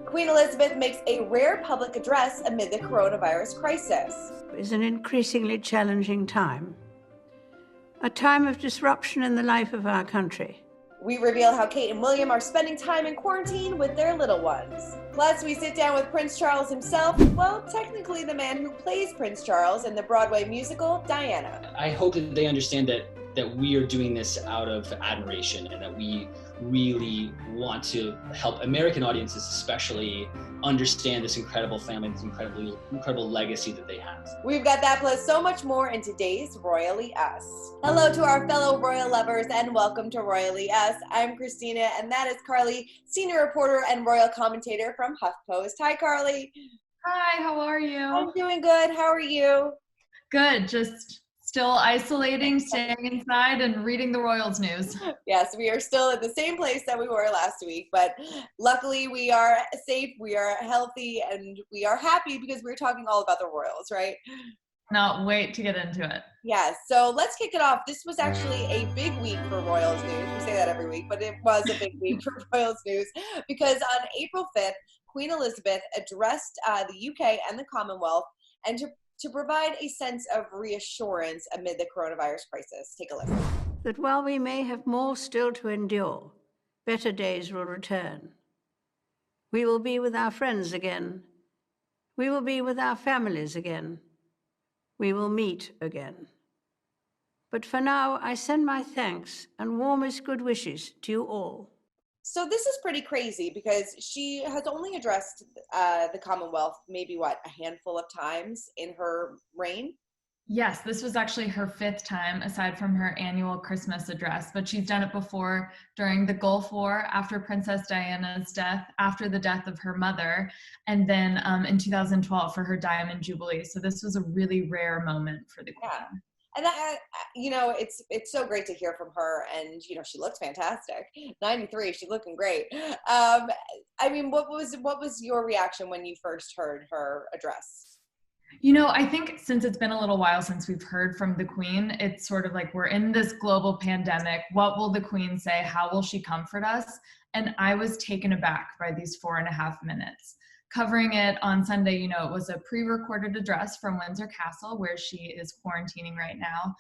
Queen Elizabeth makes a rare public address amid the coronavirus crisis. It's an increasingly challenging time, a time of disruption in the life of our country. We reveal how Kate and William are spending time in quarantine with their little ones. Plus, we sit down with Prince Charles himself, well, technically the man who plays Prince Charles in the Broadway musical, Diana. I hope that they understand that we are doing this out of admiration and that we really want to help American audiences especially understand this incredible family, this incredible legacy that they have. We've got that plus so much more in today's Royally Us. Hello to our fellow royal lovers and welcome to Royally Us. I'm Christina and that is Carly, senior reporter and royal commentator from HuffPost. Hi, Carly. Hi, how are you? I'm doing good. How are you? Good, just still isolating, staying inside, and reading the Royals news. Yes, we are still at the same place that we were last week, but luckily we are safe, we are healthy, and we are happy because we're talking all about the Royals, right? Not wait to get into it. Yes, so let's kick it off. This was actually a big week for Royals news. We say that every week, but it was a big week for Royals news because on April 5th, Queen Elizabeth addressed the UK and the Commonwealth and to provide a sense of reassurance amid the coronavirus crisis. Take a listen. That while we may have more still to endure, better days will return. We will be with our friends again. We will be with our families again. We will meet again. But for now, I send my thanks and warmest good wishes to you all. So this is pretty crazy because she has only addressed the Commonwealth maybe, a handful of times in her reign? Yes, this was actually her 5th time aside from her annual Christmas address, but she's done it before during the Gulf War, after Princess Diana's death, after the death of her mother, and then in 2012 for her Diamond Jubilee. So this was a really rare moment for the Queen. Yeah. And it's so great to hear from her, and she looks fantastic. 93, she's looking great. What was your reaction when you first heard her address? I think since it's been a little while since we've heard from the Queen, it's sort of like we're in this global pandemic. What will the Queen say? How will she comfort us? And I was taken aback by these 4.5 minutes. Covering it on Sunday, it was a pre-recorded address from Windsor Castle where she is quarantining right now.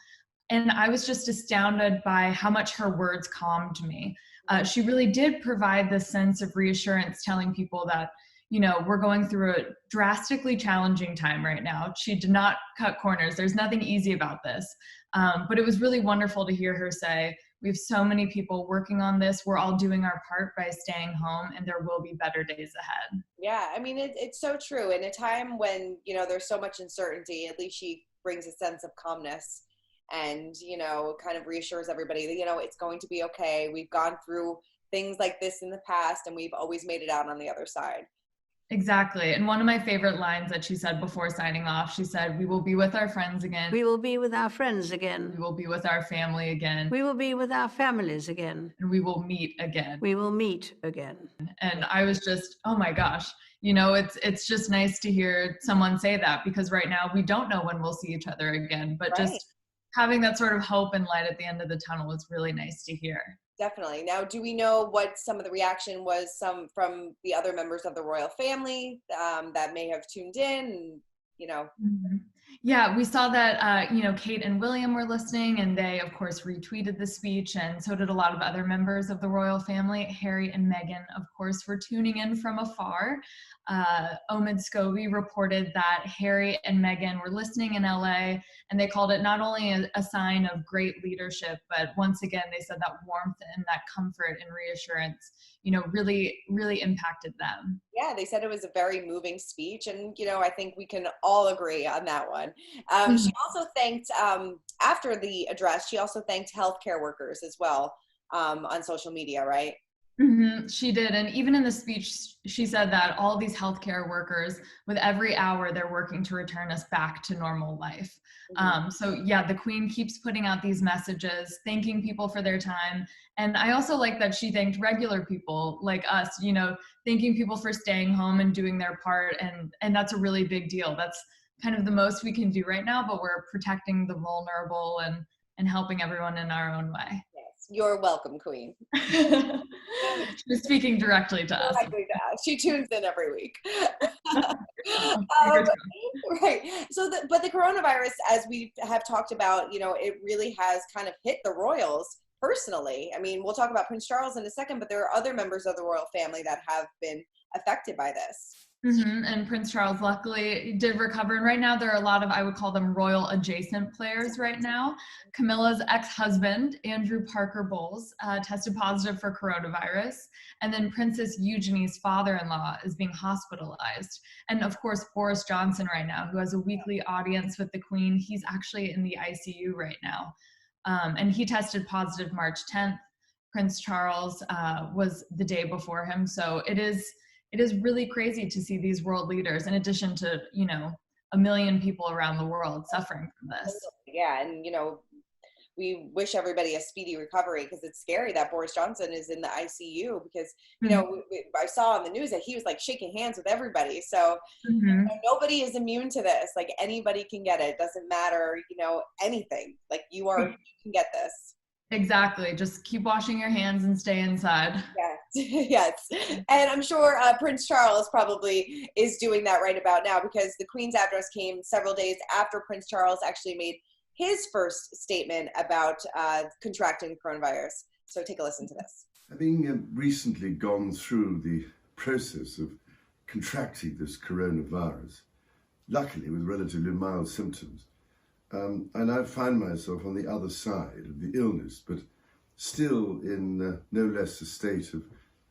And I was just astounded by how much her words calmed me. She really did provide this sense of reassurance, telling people that, we're going through a drastically challenging time right now. She did not cut corners. There's nothing easy about this. But it was really wonderful to hear her say, we have so many people working on this. We're all doing our part by staying home, and there will be better days ahead. Yeah, it's so true. In a time when, there's so much uncertainty, at least she brings a sense of calmness and, kind of reassures everybody that, it's going to be okay. We've gone through things like this in the past, and we've always made it out on the other side. Exactly. And one of my favorite lines that she said before signing off, she said, we will be with our friends again. We will be with our friends again. We will be with our family again. We will be with our families again. And we will meet again. We will meet again. And I was just, oh my gosh, it's just nice to hear someone say that, because right now we don't know when we'll see each other again, but right. Just having that sort of hope and light at the end of the tunnel was really nice to hear. Definitely. Now, do we know what some of the reaction was from the other members of the royal family that may have tuned in? Mm-hmm. Yeah, we saw that, Kate and William were listening, and they, of course, retweeted the speech, and so did a lot of other members of the royal family. Harry and Meghan, of course, were tuning in from afar. Omid Scobie reported that Harry and Meghan were listening in LA, and they called it not only a sign of great leadership, but once again, they said that warmth and that comfort and reassurance, really, really impacted them. Yeah, they said it was a very moving speech, and I think we can all agree on that one. She also thanked, after the address, she also thanked healthcare workers as well on social media, right? Mm-hmm. She did. And even in the speech, she said that all these healthcare workers, with every hour, they're working to return us back to normal life. Mm-hmm. So yeah, the Queen keeps putting out these messages, thanking people for their time. And I also like that she thanked regular people like us, thanking people for staying home and doing their part. And that's a really big deal. That's kind of the most we can do right now, but we're protecting the vulnerable and helping everyone in our own way. You're welcome, Queen. She's speaking directly to us. Directly to us. She tunes in every week. Right. So, but the coronavirus, as we have talked about, it really has kind of hit the royals personally. I mean, we'll talk about Prince Charles in a second, but there are other members of the royal family that have been affected by this. And Prince Charles luckily did recover. And right now there are a lot of, I would call them royal adjacent players right now. Camilla's ex-husband, Andrew Parker Bowles, tested positive for coronavirus. And then Princess Eugenie's father-in-law is being hospitalized. And of course, Boris Johnson right now, who has a weekly audience with the Queen, he's actually in the ICU right now. And he tested positive March 10th. Prince Charles was the day before him. So it is really crazy to see these world leaders, in addition to, 1 million people around the world suffering from this. Yeah. And, we wish everybody a speedy recovery, because it's scary that Boris Johnson is in the ICU, because, I saw on the news that he was like shaking hands with everybody. So nobody is immune to this. Like, anybody can get it. Doesn't matter, anything. Like, you can get this. Exactly. Just keep washing your hands and stay inside. Yes. And I'm sure Prince Charles probably is doing that right about now, because the Queen's address came several days after Prince Charles actually made his first statement about contracting coronavirus. So take a listen to this. Having recently gone through the process of contracting this coronavirus, luckily with relatively mild symptoms, I now find myself on the other side of the illness, but still in no less a state of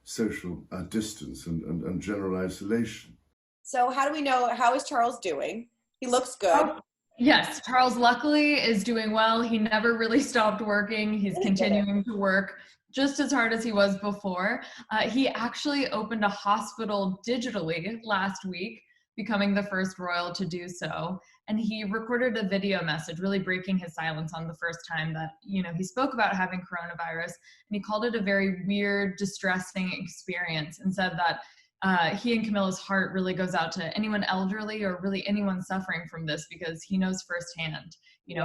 social distance and general isolation. So how do we know, how is Charles doing? He looks good. Yes, Charles luckily is doing well. He never really stopped working. He's continuing to work just as hard as he was before. He actually opened a hospital digitally last week, becoming the first royal to do so. And he recorded a video message, really breaking his silence on the first time that, he spoke about having coronavirus. And he called it a very weird, distressing experience, and said that he and Camilla's heart really goes out to anyone elderly or really anyone suffering from this, because he knows firsthand,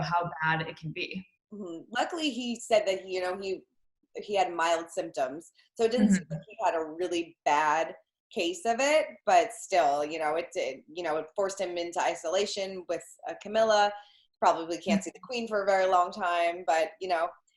how bad it can be. Luckily, he said that, he had mild symptoms. So it didn't seem like he had a really bad case of it, but still, it forced him into isolation with Camilla. Probably can't see the Queen for a very long time, but,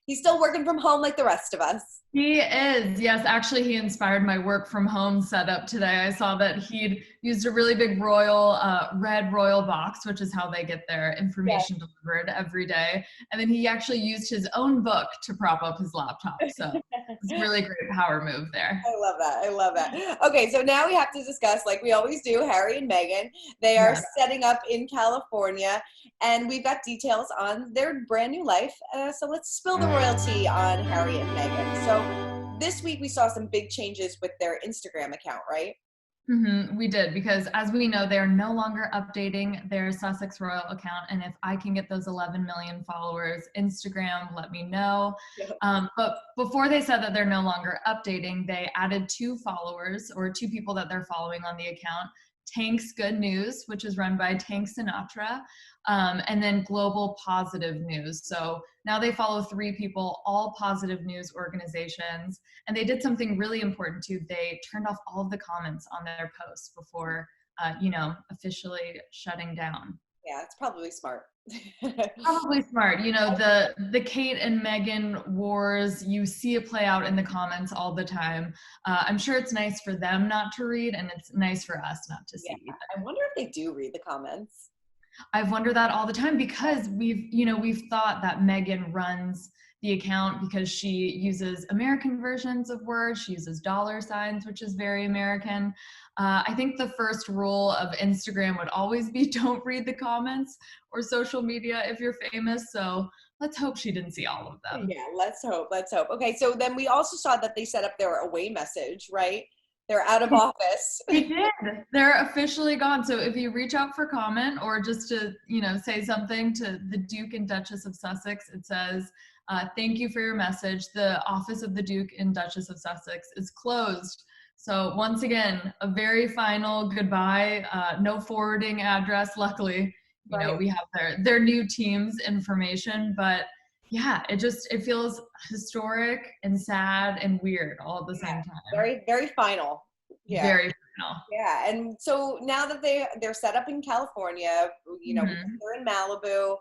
he's still working from home like the rest of us. He is. Yes, actually, he inspired my work from home setup today. I saw that he'd used a really big red royal box, which is how they get their information delivered every day. And then he actually used his own book to prop up his laptop. So it's a really great power move there. I love that. Okay, so now we have to discuss, like we always do, Harry and Meghan. They are setting up in California, and we've got details on their brand new life. So let's spill the royalty on Harry and Meghan. So this week we saw some big changes with their Instagram account, right? We did, because as we know, they're no longer updating their Sussex Royal account. And if I can get those 11 million followers, Instagram, let me know. But before they said that they're no longer updating, they added 2 followers, or 2 people that they're following on the account. Tank's Good News, which is run by Tank Sinatra, and then Global Positive News. So now they follow 3 people, all positive news organizations. And they did something really important too. They turned off all of the comments on their posts before, officially shutting down. Yeah, it's probably smart. Probably smart. The Kate and Meghan wars, you see it play out in the comments all the time. I'm sure it's nice for them not to read, and it's nice for us not to see. I wonder if they do read the comments. I've wondered that all the time, because we've thought that Meghan runs the account because she uses American versions of words. She uses dollar signs, which is very American. I think the first rule of Instagram would always be don't read the comments, or social media if you're famous. So let's hope she didn't see all of them. Yeah, let's hope. Okay, so then we also saw that they set up their away message, right? They're out of office. They did. They're officially gone. So if you reach out for comment, or just to, say something to the Duke and Duchess of Sussex, it says, thank you for your message. The office of the Duke and Duchess of Sussex is closed. So once again, a very final goodbye, no forwarding address. Luckily, we have their new team's information, but Yeah, it feels historic and sad and weird all at the same time. Very, very final. Yeah. Very final. Yeah. And so now that they're set up in California, because they're in Malibu,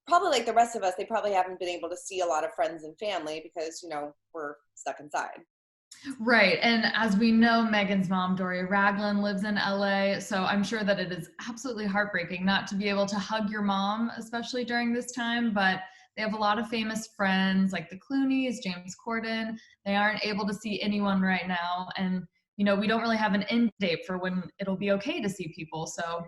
probably like the rest of us, they probably haven't been able to see a lot of friends and family because, we're stuck inside. Right. And as we know, Megan's mom, Doria Ragland, lives in LA. So I'm sure that it is absolutely heartbreaking not to be able to hug your mom, especially during this time. But they have a lot of famous friends like the Clooneys, James Corden. They aren't able to see anyone right now. And, we don't really have an end date for when it'll be okay to see people. So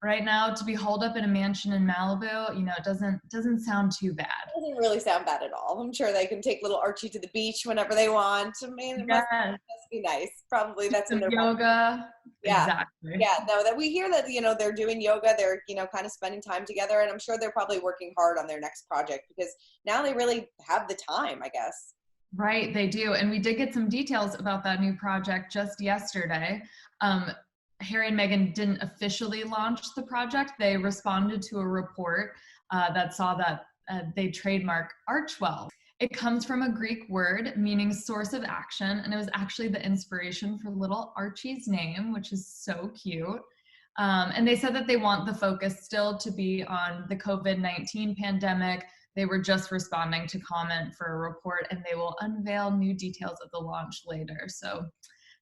right now, to be holed up in a mansion in Malibu, it doesn't sound too bad. It doesn't really sound bad at all. I'm sure they can take little Archie to the beach whenever they want. I mean, it must be nice. Probably that's some yoga. Yeah. Exactly. Yeah. No, that we hear that, they're doing yoga. They're, kind of spending time together. And I'm sure they're probably working hard on their next project because now they really have the time, I guess. Right. They do. And we did get some details about that new project just yesterday. Harry and Meghan didn't officially launch the project. They responded to a report that saw that they trademark Archewell. It comes from a Greek word meaning source of action, and it was actually the inspiration for little Archie's name, which is so cute. And they said that they want the focus still to be on the COVID-19 pandemic. They were just responding to comment for a report, and they will unveil new details of the launch later. So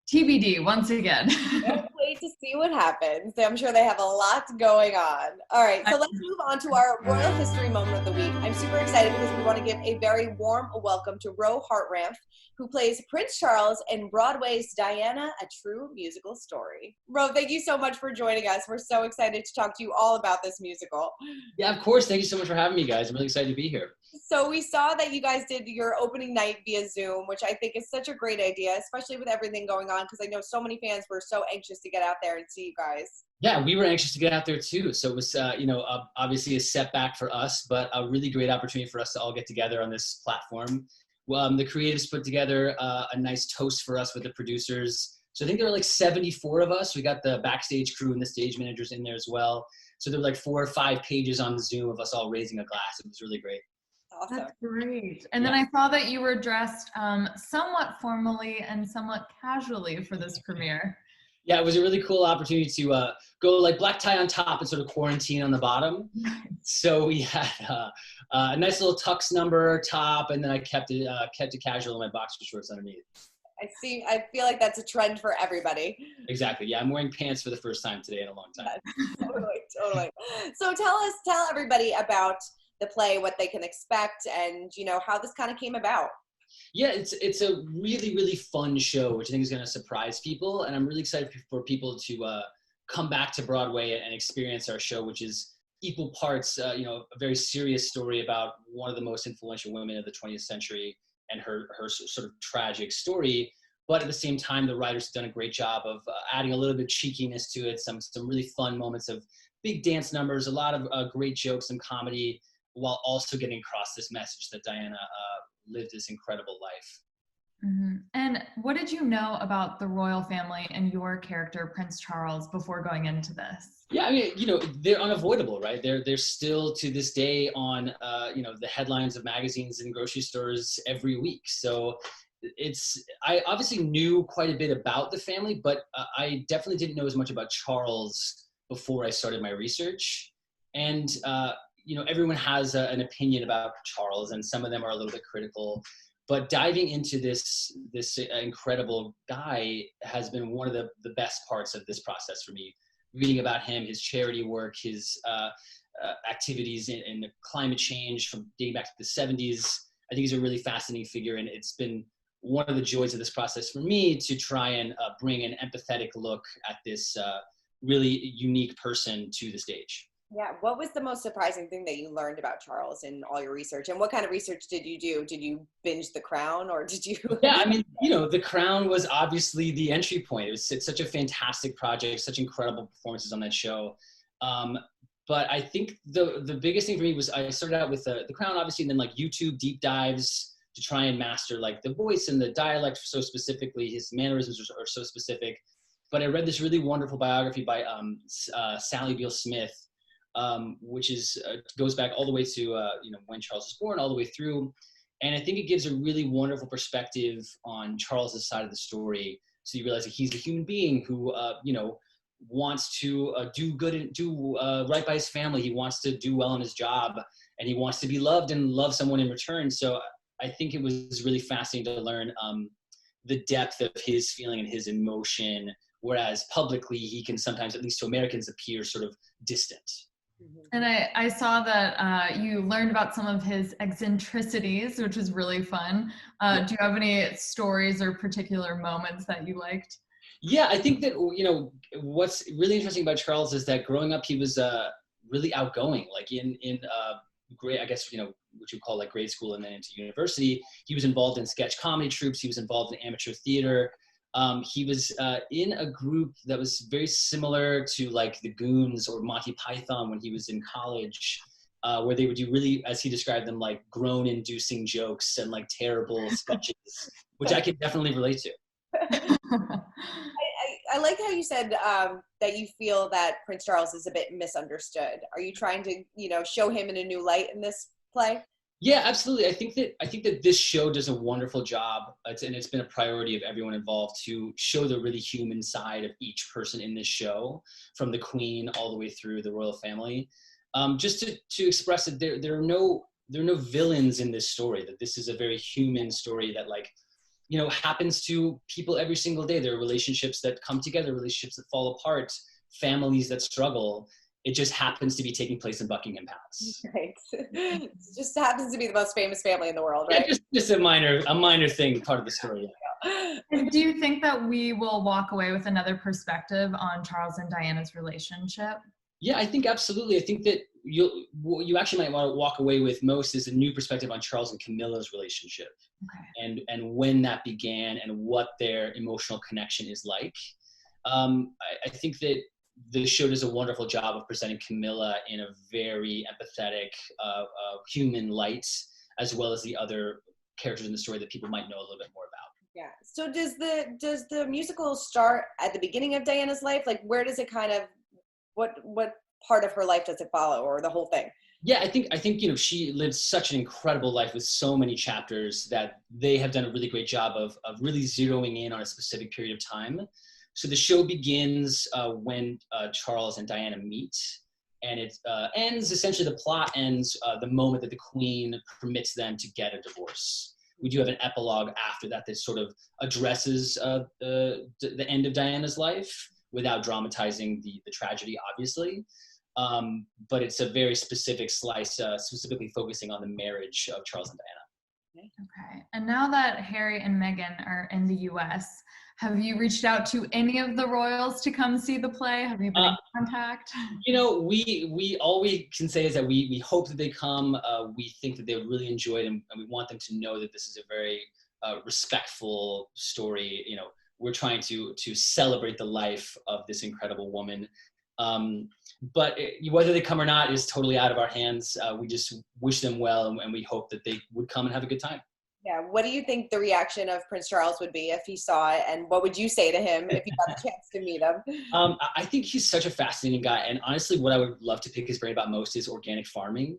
TBD once again. Let's wait to see what happens. I'm sure they have a lot going on. All right, so let's move on to our Royal History Moment of the Week. I'm super excited because we want to give a very warm welcome to Ro Hartranft, who plays Prince Charles in Broadway's Diana, A True Musical Story. Ro, thank you so much for joining us. We're so excited to talk to you all about this musical. Yeah, of course. Thank you so much for having me, guys. I'm really excited to be here. So we saw that you guys did your opening night via Zoom, which I think is such a great idea, especially with everything going on, because I know so many fans were so anxious to get out there and see you guys. Yeah, we were anxious to get out there too. So it was, obviously a setback for us, but a really great opportunity for us to all get together on this platform. The creatives put together a nice toast for us with the producers. So I think there were like 74 of us. We got the backstage crew and the stage managers in there as well. So there were like 4 or 5 pages on Zoom of us all raising a glass. It was really great. Awesome. That's great. And then I saw that you were dressed somewhat formally and somewhat casually for this premiere. Yeah, it was a really cool opportunity to go like black tie on top and sort of quarantine on the bottom. So we had a nice little tux number top, and then I kept it casual in my boxer shorts underneath. I feel like that's a trend for everybody. Exactly. Yeah, I'm wearing pants for the first time today in a long time. Totally. So tell everybody about the play, what they can expect, and how this kind of came about. Yeah, it's a really, really fun show, which I think is going to surprise people, and I'm really excited for people to come back to Broadway and experience our show, which is equal parts, a very serious story about one of the most influential women of the 20th century and her sort of tragic story. But at the same time, the writers have done a great job of adding a little bit of cheekiness to it, some really fun moments of big dance numbers, a lot of great jokes and comedy, while also getting across this message that Diana lived this incredible life. Mm-hmm. And what did you know about the royal family and your character, Prince Charles, before going into this? Yeah, I mean, they're unavoidable, right? They're still to this day on, the headlines of magazines and grocery stores every week. So I obviously knew quite a bit about the family, but I definitely didn't know as much about Charles before I started my research. And, everyone has an opinion about Charles, and some of them are a little bit critical. But diving into this incredible guy has been one of the best parts of this process for me. Reading about him, his charity work, his activities in climate change from dating back to the 70s. I think he's a really fascinating figure, and it's been one of the joys of this process for me to try and bring an empathetic look at this really unique person to the stage. Yeah. What was the most surprising thing that you learned about Charles in all your research? And what kind of research did you do? Did you binge The Crown, or did you? Yeah, I mean, The Crown was obviously the entry point. It's such a fantastic project, such incredible performances on that show. But I think the biggest thing for me was I started out with The Crown, obviously, and then like YouTube deep dives to try and master like the voice and the dialect so specifically. His mannerisms are so specific. But I read this really wonderful biography by Sally Beale Smith which is goes back all the way to when Charles was born, all the way through. And I think it gives a really wonderful perspective on Charles's side of the story. So you realize that he's a human being who wants to do good and do right by his family. He wants to do well in his job, and he wants to be loved and love someone in return. So I think it was really fascinating to learn the depth of his feeling and his emotion, whereas publicly he can sometimes, at least to Americans, appear sort of distant. And I saw that you learned about some of his eccentricities, which is really fun. Do you have any stories or particular moments that you liked? Yeah, I think that, what's really interesting about Charles is that growing up, he was really outgoing. Like in grade, I guess, what you call like grade school and then into university, he was involved in sketch comedy troupes. He was involved in amateur theater. He was in a group that was very similar to like the Goons or Monty Python when he was in college, where they would do really, as he described them, like groan-inducing jokes and like terrible sketches, which I can definitely relate to. I like how you said that you feel that Prince Charles is a bit misunderstood. Are you trying to, show him in a new light in this play? Yeah, absolutely. I think that this show does a wonderful job, and it's been a priority of everyone involved to show the really human side of each person in this show, from the Queen all the way through the royal family. Just to express that there are no villains in this story. That this is a very human story that happens to people every single day. There are relationships that come together, relationships that fall apart, families that struggle. It just happens to be taking place in Buckingham Palace. Right. It just happens to be the most famous family in the world, right? Yeah, just a minor thing, part of the story. And do you think that we will walk away with another perspective on Charles and Diana's relationship? Yeah, I think absolutely. I think that what you actually might want to walk away with most is a new perspective on Charles and Camilla's relationship, and when that began and what their emotional connection is like. I think that the show does a wonderful job of presenting Camilla in a very empathetic, human light, as well as the other characters in the story that people might know a little bit more about. Yeah. So does the musical start at the beginning of Diana's life? Like, where does it kind of, what part of her life does it follow, or the whole thing? Yeah, I think she lived such an incredible life with so many chapters that they have done a really great job of really zeroing in on a specific period of time. So the show begins when Charles and Diana meet, and it ends, essentially the plot ends the moment that the Queen permits them to get a divorce. We do have an epilogue after that sort of addresses the end of Diana's life without dramatizing the tragedy, obviously. But it's a very specific slice, specifically focusing on the marriage of Charles and Diana. Okay. And now that Harry and Meghan are in the US, have you reached out to any of the royals to come see the play? Have you been in contact? We all we can say is that we hope that they come. We think that they would really enjoy it, and we want them to know that this is a very respectful story. We're trying to celebrate the life of this incredible woman. But whether they come or not is totally out of our hands. We just wish them well, and we hope that they would come and have a good time. Yeah. What do you think the reaction of Prince Charles would be if he saw it, and what would you say to him if you got the chance to meet him? I think he's such a fascinating guy, and honestly, what I would love to pick his brain about most is organic farming.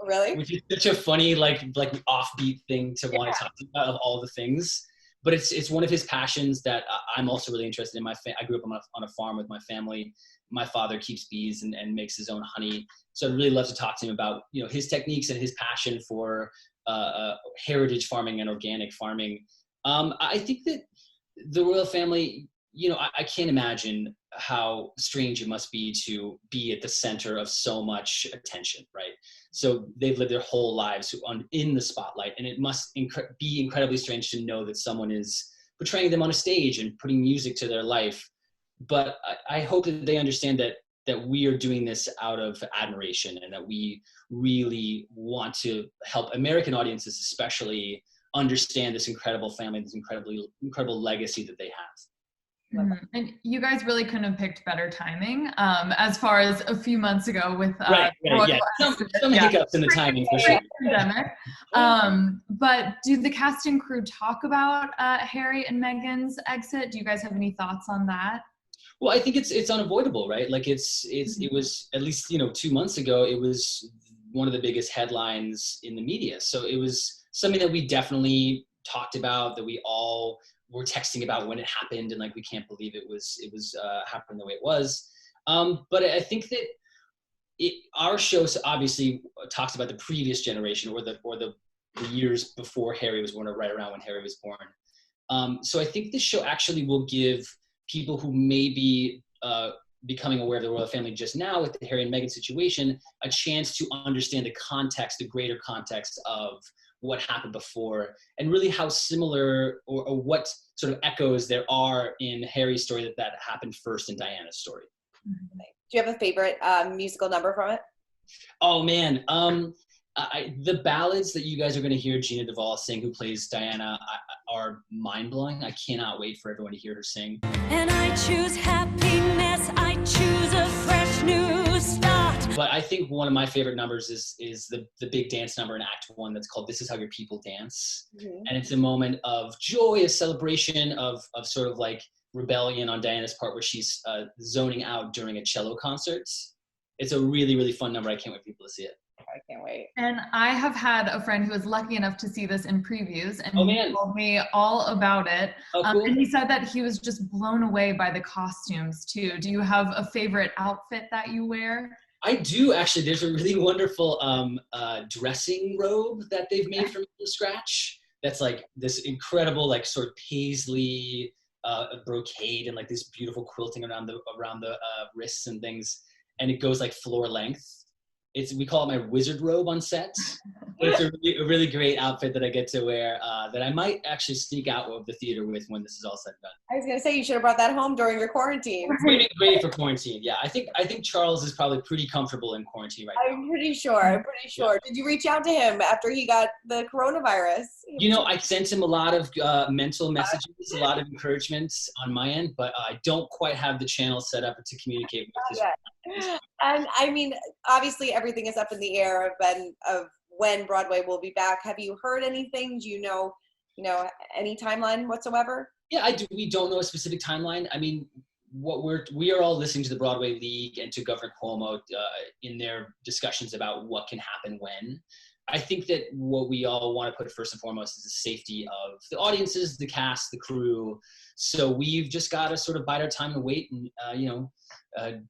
Really? Which is such a funny, like offbeat thing to want to talk about of all the things. But it's one of his passions that I'm also really interested in. I grew up on a farm with my family. My father keeps bees and makes his own honey. So I'd really love to talk to him about his techniques and his passion for heritage farming and organic farming. I think that the royal family, I can't imagine how strange it must be to be at the center of so much attention, right? So they've lived their whole lives in the spotlight, and it must be incredibly strange to know that someone is portraying them on a stage and putting music to their life. But I hope that they understand that we are doing this out of admiration, and that we really want to help American audiences especially understand this incredible family, this incredible legacy that they have. Mm-hmm. And you guys really couldn't have picked better timing, as far as a few months ago with some hiccups in the timing for sure. Pandemic. But do the cast and crew talk about Harry and Meghan's exit? Do you guys have any thoughts on that? Well, I think it's unavoidable, right? Like it was at least 2 months ago. It was one of the biggest headlines in the media. So it was something that we definitely talked about, that we all were texting about when it happened, and like we can't believe it was happening the way it was. But I think that our show obviously talks about the previous generation or the years before Harry was born, or right around when Harry was born. So I think this show actually will give people who may be becoming aware of the royal family just now with the Harry and Meghan situation a chance to understand the context, the greater context of what happened before, and really how similar or what sort of echoes there are in Harry's story that happened first in Diana's story. Do you have a favorite musical number from it? Oh man, the ballads that you guys are going to hear Gina Duvall sing, who plays Diana, are mind-blowing. I cannot wait for everyone to hear her sing. And I choose happiness, I choose a fresh new start. But I think one of my favorite numbers is the big dance number in Act 1 that's called This Is How Your People Dance. Mm-hmm. And it's a moment of joy, a celebration of sort of like rebellion on Diana's part, where she's zoning out during a cello concert. It's a really, really fun number. I can't wait for people to see it. I can't wait. And I have had a friend who was lucky enough to see this in previews, and he told me all about it. Cool. And he said that he was just blown away by the costumes too. Do you have a favorite outfit that you wear? I do, actually. There's a really wonderful dressing robe that they've made from scratch. That's like this incredible, like sort of paisley brocade and like this beautiful quilting around the wrists and things, and it goes like floor length. We call it my wizard robe on set. But it's a really great outfit that I get to wear that I might actually sneak out of the theater with when this is all said and done. I was going to say, you should have brought that home during your quarantine. It's going to be great for quarantine. Yeah, I think Charles is probably pretty comfortable in quarantine right now. I'm pretty sure. Yeah. Did you reach out to him after he got the coronavirus? I sent him a lot of mental messages, a lot of encouragement on my end, but I don't quite have the channel set up to communicate with his. And I mean, obviously everything is up in the air of when Broadway will be back. Have you heard anything? Do you know any timeline whatsoever? Yeah, I do. We don't know a specific timeline. I mean, we are all listening to the Broadway League and to Governor Cuomo in their discussions about what can happen when. I think that what we all want to put first and foremost is the safety of the audiences, the cast, the crew. So we've just got to sort of bide our time and wait and,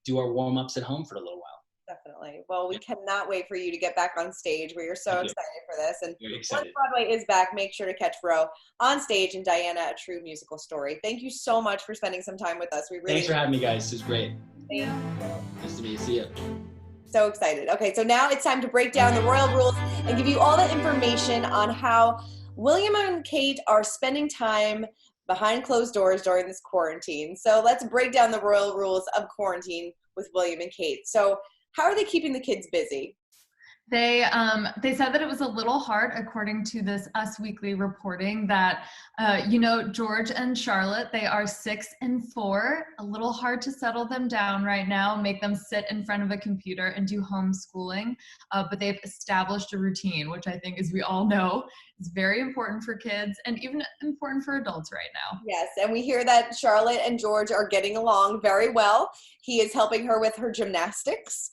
do our warm-ups at home for a little while. Definitely. Well, we cannot wait for you to get back on stage. We are so excited for this. And once excited. Broadway is back, make sure to catch Ro on stage in Diana, A True Musical Story. Thank you so much for spending some time with us. Thanks for having me, guys. This was great. Thank you. Nice to meet you. See ya. So excited. Okay, so now it's time to break down the royal rules and give you all the information on how William and Kate are spending time behind closed doors during this quarantine. So let's break down the royal rules of quarantine with William and Kate. So how are they keeping the kids busy? They said that it was a little hard, according to this Us Weekly reporting, that George and Charlotte, they are 6 and 4. A little hard to settle them down right now, make them sit in front of a computer and do homeschooling. But they've established a routine, which I think, as we all know, is very important for kids and even important for adults right now. Yes, and we hear that Charlotte and George are getting along very well. He is helping her with her gymnastics.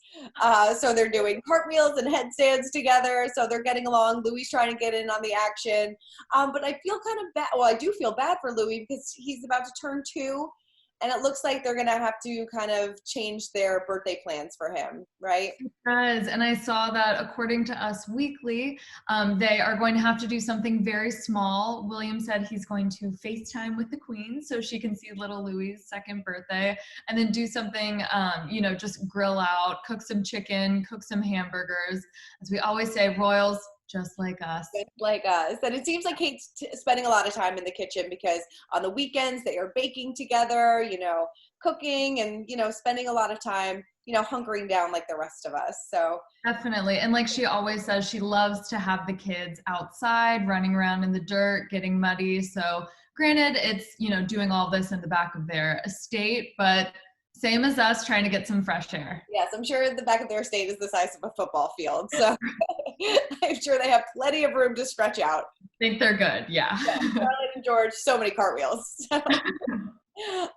So they're doing cartwheels and headstands together. So they're getting along. Louis trying to get in on the action. But I feel kind of bad. Well, I do feel bad for Louis because he's about to turn 2. And it looks like they're going to have to kind of change their birthday plans for him, right? It does. And I saw that according to Us Weekly, they are going to have to do something very small. William said he's going to FaceTime with the Queen so she can see little Louis' 2nd birthday, and then do something, just grill out, cook some chicken, cook some hamburgers. As we always say, royals, just like us. Just like us. And it seems like Kate's spending a lot of time in the kitchen because on the weekends they are baking together, cooking and, spending a lot of time, hunkering down like the rest of us. So definitely. And like she always says, she loves to have the kids outside, running around in the dirt, getting muddy. So granted, it's, doing all this in the back of their estate, but same as us, trying to get some fresh air. Yes, I'm sure the back of their estate is the size of a football field. So I'm sure they have plenty of room to stretch out. I think they're good, yeah. Charlotte and George, so many cartwheels.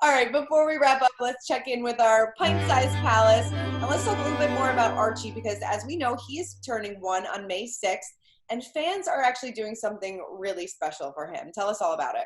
All right, before we wrap up, let's check in with our pint-sized palace, and let's talk a little bit more about Archie, because as we know, he is turning 1 on May 6th, and fans are actually doing something really special for him. Tell us all about it.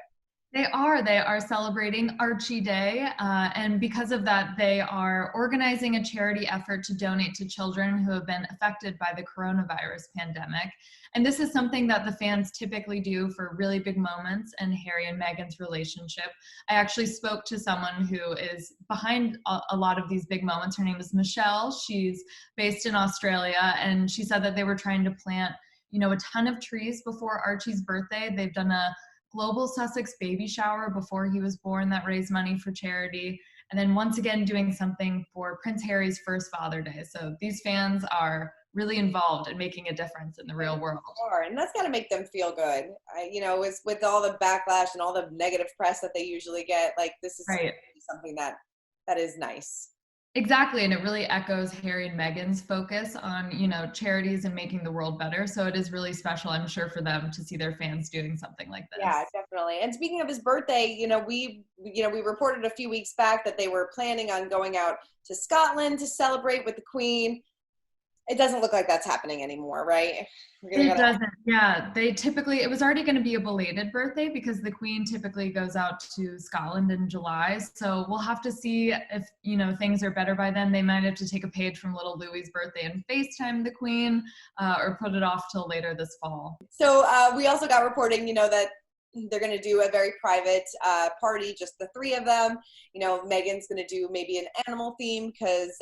They are celebrating Archie Day, and because of that, they are organizing a charity effort to donate to children who have been affected by the coronavirus pandemic. And this is something that the fans typically do for really big moments in Harry and Meghan's relationship. I actually spoke to someone who is behind a lot of these big moments. Her name is Michelle. She's based in Australia, and she said that they were trying to plant, a ton of trees before Archie's birthday. They've done a global Sussex baby shower before he was born that raised money for charity. And then once again, doing something for Prince Harry's first Father Day. So these fans are really involved in making a difference in the real world. And that's got to make them feel good. With all the backlash and all the negative press that they usually get, like this is right. Something that is nice. Exactly, and it really echoes Harry and Meghan's focus on, charities and making the world better. So it is really special, I'm sure, for them to see their fans doing something like this. Yeah, definitely. And speaking of his birthday, we reported a few weeks back that they were planning on going out to Scotland to celebrate with the Queen. It doesn't look like that's happening anymore, right? It doesn't. Yeah, it was already going to be a belated birthday because the Queen typically goes out to Scotland in July. So we'll have to see if, things are better by then. They might have to take a page from little Louis's birthday and FaceTime the Queen, or put it off till later this fall. So we also got reporting, that they're going to do a very private party, just the 3 of them. Meghan's going to do maybe an animal theme because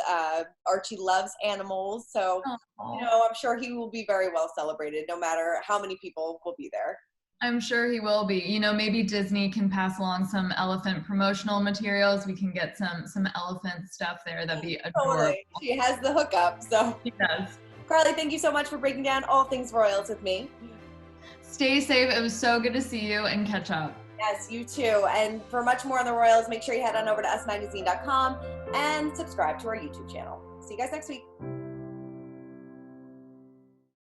Archie loves animals. So, I'm sure he will be very well celebrated no matter how many people will be there. I'm sure he will be. Maybe Disney can pass along some elephant promotional materials. We can get some elephant stuff there. That'd be adorable. Totally. She has the hookup, so. She does. Carly, thank you so much for breaking down all things royals with me. Stay safe. It was so good to see you and catch up. Yes, you too. And for much more on the royals, make sure you head on over to usmagazine.com and subscribe to our YouTube channel. See you guys next week.